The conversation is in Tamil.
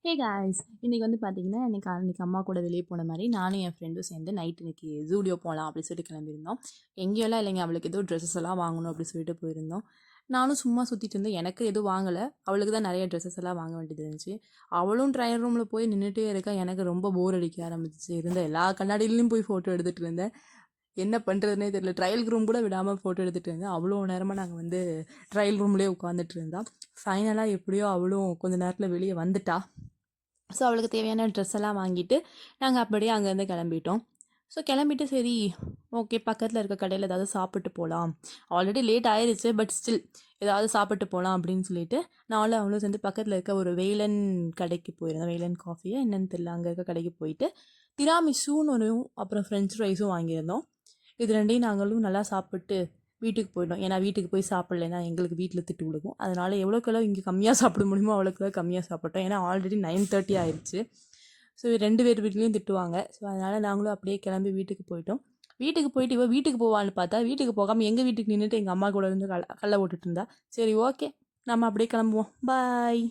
ஹே காய்ஸ் இன்றைக்கி வந்து பார்த்தீங்கன்னா அன்றைக்கி அம்மா கூட வெளியே போன மாதிரி நானும் என் ஃப்ரெண்டும் சேர்ந்து நைட் இன்றைக்கி ஜூடியோ போகலாம் அப்படின்னு சொல்லிட்டு கிளம்பியிருந்தோம். எங்கேயெல்லாம் இல்லைங்க, அவளுக்கு ஏதோ ட்ரெஸ்ஸஸ் எல்லாம் வாங்கணும் அப்படின்னு சொல்லிட்டு போயிருந்தோம். நானும் சும்மா சுற்றிட்டு இருந்தேன். எனக்கு எதுவும் வாங்கலை, அவளுக்கு தான் நிறைய ட்ரெஸ்ஸஸ் எல்லாம் வாங்க வேண்டியது இருந்துச்சு. அவளும் ட்ரையல் ரூமில் போய் நின்றுட்டே இருக்கா. எனக்கு ரொம்ப போர் அடிக்க ஆரம்பிச்சிச்சு. இருந்த எல்லா கண்ணாடியிலையும் போய் ஃபோட்டோ எடுத்துகிட்டு இருந்தேன். என்ன பண்ணுறதுனே தெரியல. ட்ரையல் ரூம் கூட விடாமல் ஃபோட்டோ எடுத்துகிட்டு இருந்தேன். அவ்வளோ நேரமாக நாங்கள் வந்து ட்ரையல் ரூம்லேயே உட்காந்துட்டு இருந்தோம். ஃபைனலாக எப்படியோ அவளும் கொஞ்சம் நேரத்தில் வெளியே வந்துட்டா. ஸோ அவளுக்கு தேவையான ட்ரெஸ் எல்லாம் வாங்கிட்டு நாங்கள் அப்படியே அங்கேருந்து கிளம்பிட்டோம். ஸோ கிளம்பிட்டு சரி ஓகே, பக்கத்தில் இருக்க கடையில் ஏதாவது சாப்பிட்டு போகலாம். ஆல்ரெடி லேட் ஆயிடுச்சு, பட் ஸ்டில் ஏதாவது சாப்பிட்டு போகலாம் அப்படின்னு சொல்லிட்டு நானும் அவளும் சேர்ந்து பக்கத்தில் இருக்க ஒரு வேலன் கடைக்கு போயிருந்தோம். வேலன் காஃபியை என்னன்னு தெரியல, அங்கே இருக்க கடைக்கு போயிட்டு திராமிசூன்னு ஒன்றும் அப்புறம் ஃப்ரெஞ்ச் ஃப்ரைஸும் வாங்கியிருந்தோம். இது ரெண்டையும் நாங்களும் நல்லா சாப்பிட்டு வீட்டுக்கு போயிட்டோம். ஏன்னா வீட்டுக்கு போய் சாப்பிட்லன்னா எங்களுக்கு வீட்டில் திட்டு விழுகும். அதனால் எவ்வளோக்கெல்லாம் இங்கே கம்மியாக சாப்பிட முடியுமோ அவ்வளோக்கெல்லாம் கம்மியாக சாப்பிட்டோம். ஏன்னா ஆல்ரெடி 9:30 ஆயிடுச்சு. ஸோ 2 பேர் வீட்லேயும் திட்டுவாங்க. ஸோ அதனால் நாங்களும் அப்படியே கிளம்பி வீட்டுக்கு போயிட்டோம். வீட்டுக்கு போயிட்டு இவள் வீட்டுக்கு போவான்னு பார்த்தா வீட்டுக்கு போகாமல் எங்கள் வீட்டுக்கு நின்றுட்டு எங்கள் அம்மா கூட இருந்து கல்லை ஓட்டுட்டு இருந்தா. சரி ஓகே, நம்ம அப்படியே கிளம்புவோம். பாய்.